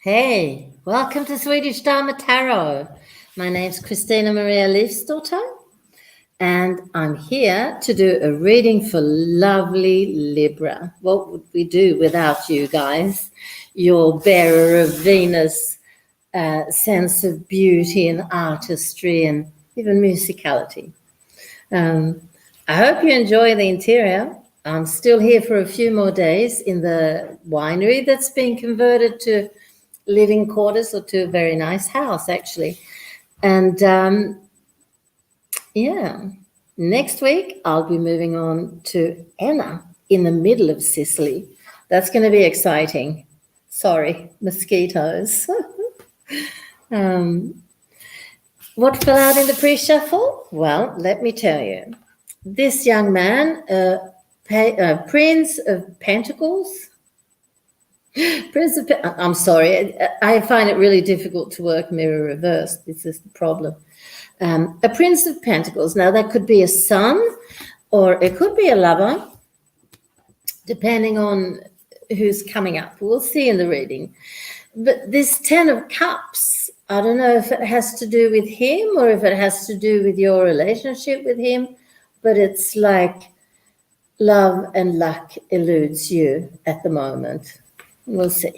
Hey, welcome to Swedish Dharma Tarot. My name's christinamarialeifsdotter, and I'm here to do a reading for lovely Libra. What would we do without you guys? Your bearer of Venus, sense of beauty and artistry and even musicality. I hope you enjoy the interior. I'm still here for a few more days in the winery that's been converted to living quarters, or to a very nice house, actually. And next week I'll be moving on to Enna in the middle of Sicily. That's going to be exciting. Sorry, mosquitoes. What fell out in the pre-shuffle? Well, let me tell you. This young man, Prince of Pentacles. I'm sorry, I find it really difficult to work mirror reverse. This is the problem. A Prince of Pentacles. Now, that could be a son or it could be a lover, depending on who's coming up. We'll see in the reading. But this 10 of Cups, I don't know if it has to do with him or if it has to do with your relationship with him, but it's like love and luck eludes you at the moment. We'll see,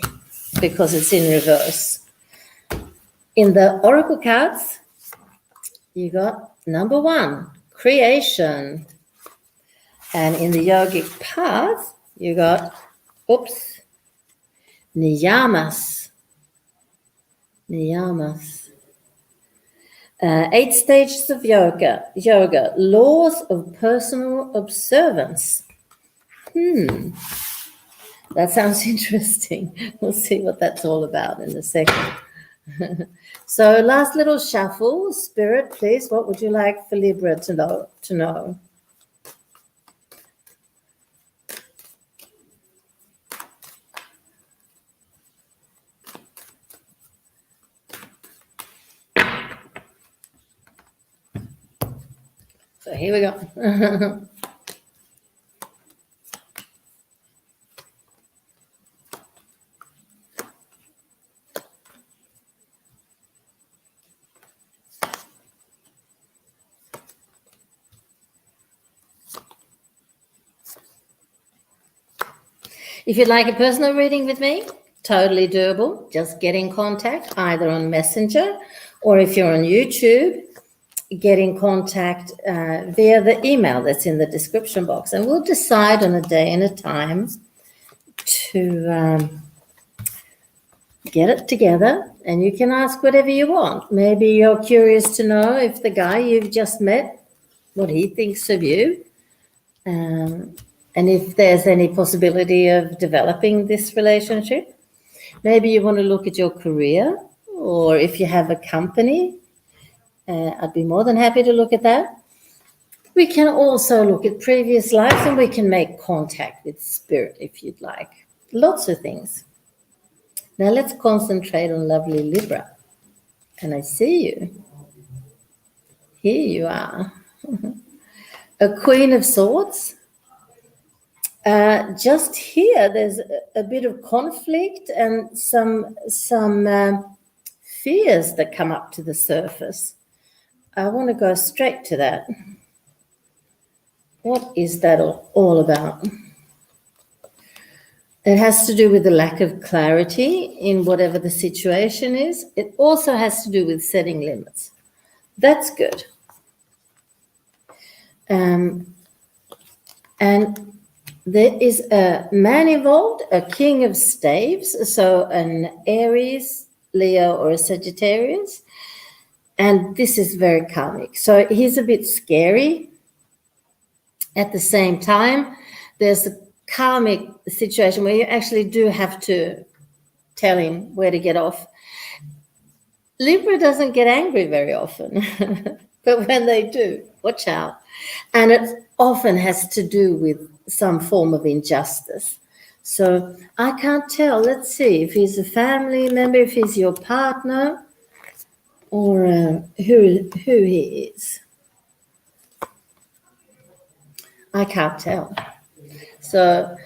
because it's in reverse. In the Oracle cards, you got number 1, creation. And in the yogic path, you got, niyamas. 8 stages of yoga, laws of personal observance. That sounds interesting. We'll see what that's all about in a second. So last little shuffle. Spirit, please, what would you like for Libra to know? So here we go. If you'd like a personal reading with me, totally doable. Just get in contact either on Messenger, or if you're on YouTube, get in contact via the email that's in the description box. And we'll decide on a day and a time to get it together. And you can ask whatever you want. Maybe you're curious to know if the guy you've just met, what he thinks of you. And if there's any possibility of developing this relationship. Maybe you want to look at your career, or if you have a company, I'd be more than happy to look at that. We can also look at previous lives, and we can make contact with spirit if you'd like. Lots of things. Now let's concentrate on lovely Libra. And I see you. Here you are. A Queen of Swords. Just here, there's a bit of conflict and some fears that come up to the surface. I want to go straight to that. What is that all about? It has to do with the lack of clarity in whatever the situation is. It also has to do with setting limits. That's good. And there is a man involved, a King of Staves, so an Aries, Leo, or a Sagittarius. And this is very karmic. So he's a bit scary. At the same time, there's a karmic situation where you actually do have to tell him where to get off. Libra doesn't get angry very often, but when they do, watch out. And it often has to do with some form of injustice. So I can't tell. Let's see if he's a family member, if he's your partner, or who he is. I can't tell. So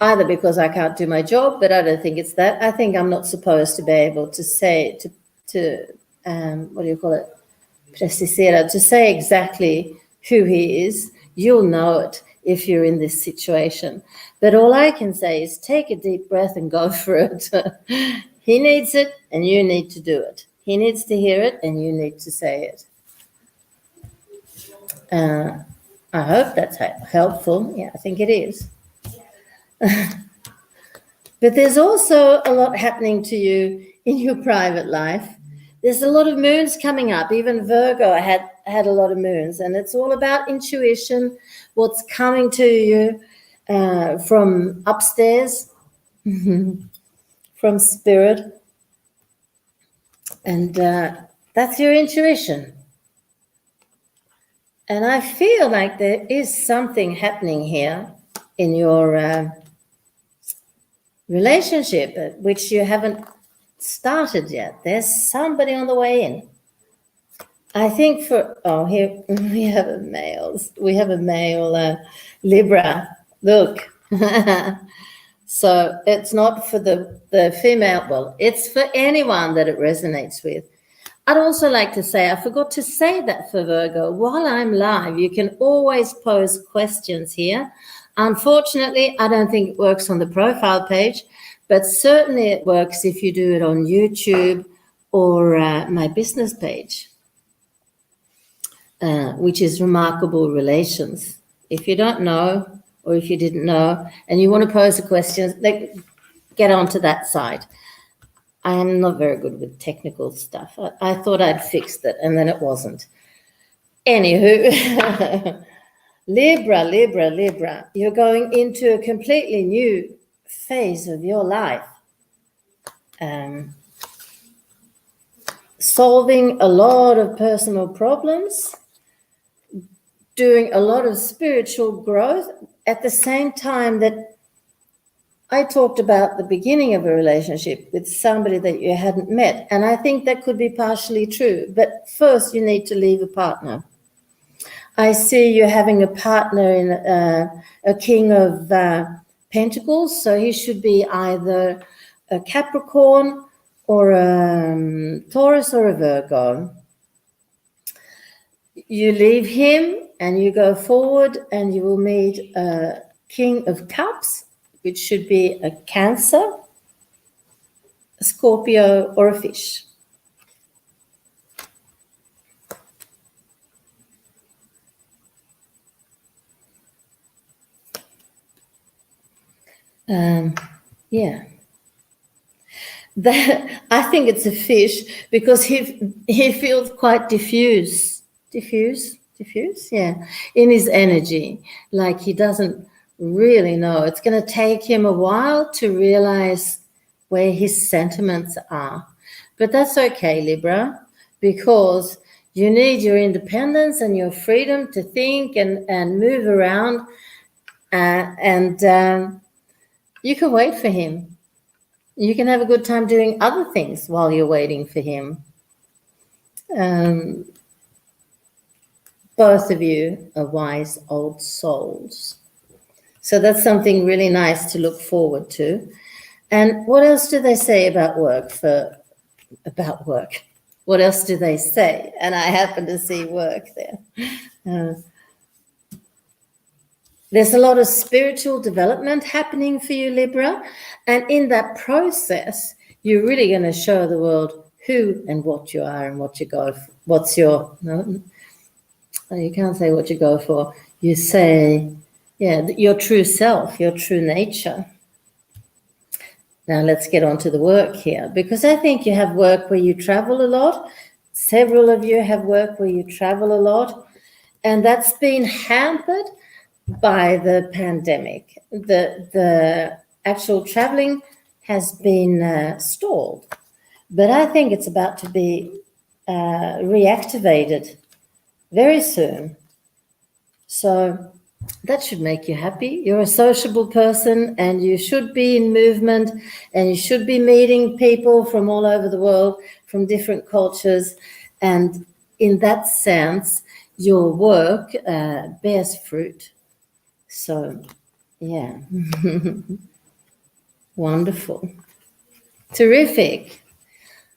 either because I can't do my job, but I don't think it's that. I think I'm not supposed to be able to say, what do you call it? Precisera, to say exactly who he is. You'll know it if you're in this situation. But all I can say is take a deep breath and go for it. He needs it and you need to do it. He needs to hear it and you need to say it. I hope that's helpful. Yeah, I think it is. But there's also a lot happening to you in your private life. There's a lot of moons coming up. Even Virgo had a lot of moons, and it's all about intuition, what's coming to you from upstairs, from spirit, and that's your intuition. And I feel like there is something happening here in your relationship, which you haven't started yet. There's somebody on the way in. I think here we have a male. We have a male Libra. Look. So it's not for the female. Well, it's for anyone that it resonates with. I'd also like to say, I forgot to say that for Virgo, while I'm live, you can always pose questions here. Unfortunately, I don't think it works on the profile page, but certainly it works if you do it on YouTube or my business page, which is Remarkable Relations. If you don't know, or if you didn't know, and you want to pose a question, get onto that side. I am not very good with technical stuff. I thought I'd fixed it, and then it wasn't. Anywho, Libra, you're going into a completely new phase of your life. Solving a lot of personal problems, doing a lot of spiritual growth at the same time that I talked about the beginning of a relationship with somebody that you hadn't met. And I think that could be partially true. But first, you need to leave a partner. I see you having a partner in a King of Pentacles. So he should be either a Capricorn or a Taurus or a Virgo. You leave him and you go forward and you will meet a King of Cups, which should be a Cancer, a Scorpio, or a Fish. Yeah. I think it's a Fish because he feels quite diffuse, yeah, in his energy, like he doesn't really know. It's going to take him a while to realize where his sentiments are. But that's okay, Libra, because you need your independence and your freedom to think and move around, and you can wait for him. You can have a good time doing other things while you're waiting for him. Both of you are wise old souls. So that's something really nice to look forward to. And what else do they say about work? What else do they say? And I happen to see work there. There's a lot of spiritual development happening for you, Libra. And in that process, you're really going to show the world who and what you are and what you go for. What's your, no, you can't say what you go for. You say, yeah, your true self, your true nature. Now let's get on to the work here, because I think you have work where you travel a lot. Several of you have work where you travel a lot, and that's been hampered by the pandemic. The actual traveling has been stalled, but I think it's about to be reactivated very soon. So that should make you happy. You're a sociable person and you should be in movement and you should be meeting people from all over the world, from different cultures. And in that sense, your work bears fruit. So Yeah. Wonderful. Terrific.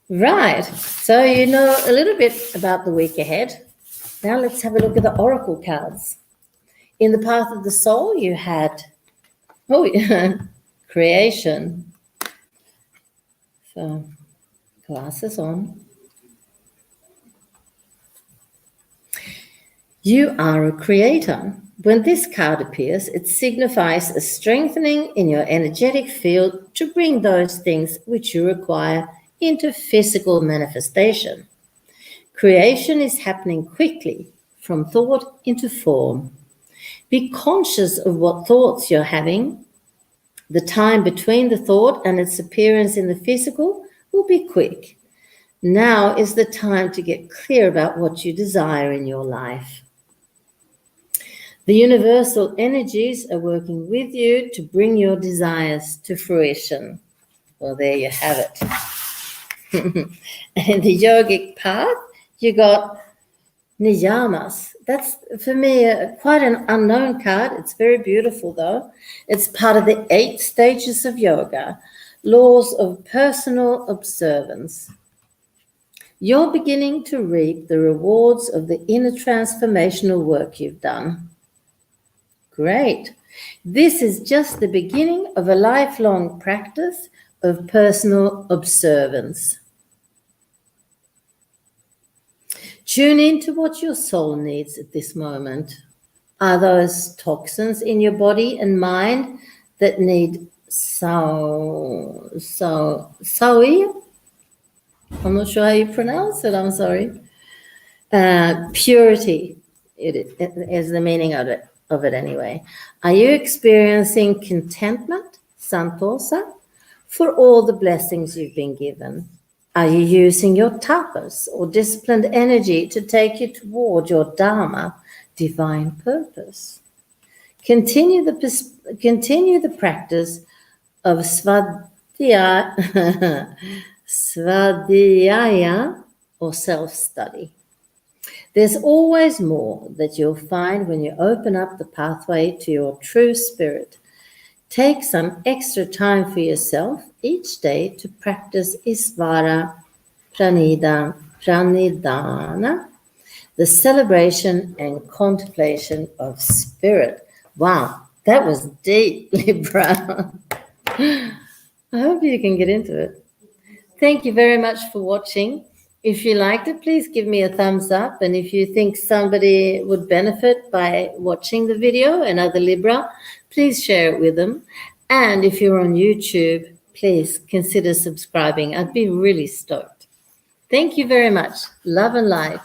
Right. So you know a little bit about the week ahead. Now let's have a look at the oracle cards. In the path of the soul, you had, creation. So glasses on. You are a creator. When this card appears, it signifies a strengthening in your energetic field to bring those things which you require into physical manifestation. Creation is happening quickly, from thought into form. Be conscious of what thoughts you're having. The time between the thought and its appearance in the physical will be quick. Now is the time to get clear about what you desire in your life. The universal energies are working with you to bring your desires to fruition. Well, there you have it. And in the yogic path, you got niyamas. That's, for me, quite an unknown card. It's very beautiful, though. It's part of the 8 stages of yoga, laws of personal observance. You're beginning to reap the rewards of the inner transformational work you've done. Great. This is just the beginning of a lifelong practice of personal observance. Tune into what your soul needs at this moment. Are those toxins in your body and mind that need saui? I'm not sure how you pronounce it, I'm sorry. Purity, it is the meaning of it anyway. Are you experiencing contentment, santosa, for all the blessings you've been given? Are you using your tapas or disciplined energy to take you toward your Dharma, divine purpose? Continue the practice of svadhyaya or self-study. There's always more that you'll find when you open up the pathway to your true spirit. Take some extra time for yourself each day to practice Isvara Pranidhana, the celebration and contemplation of spirit. Wow, that was deep, Libra. I hope you can get into it. Thank you very much for watching. If you liked it, please give me a thumbs up. And if you think somebody would benefit by watching the video, another Libra, please share it with them. And if you're on YouTube, please consider subscribing. I'd be really stoked. Thank you very much. Love and light.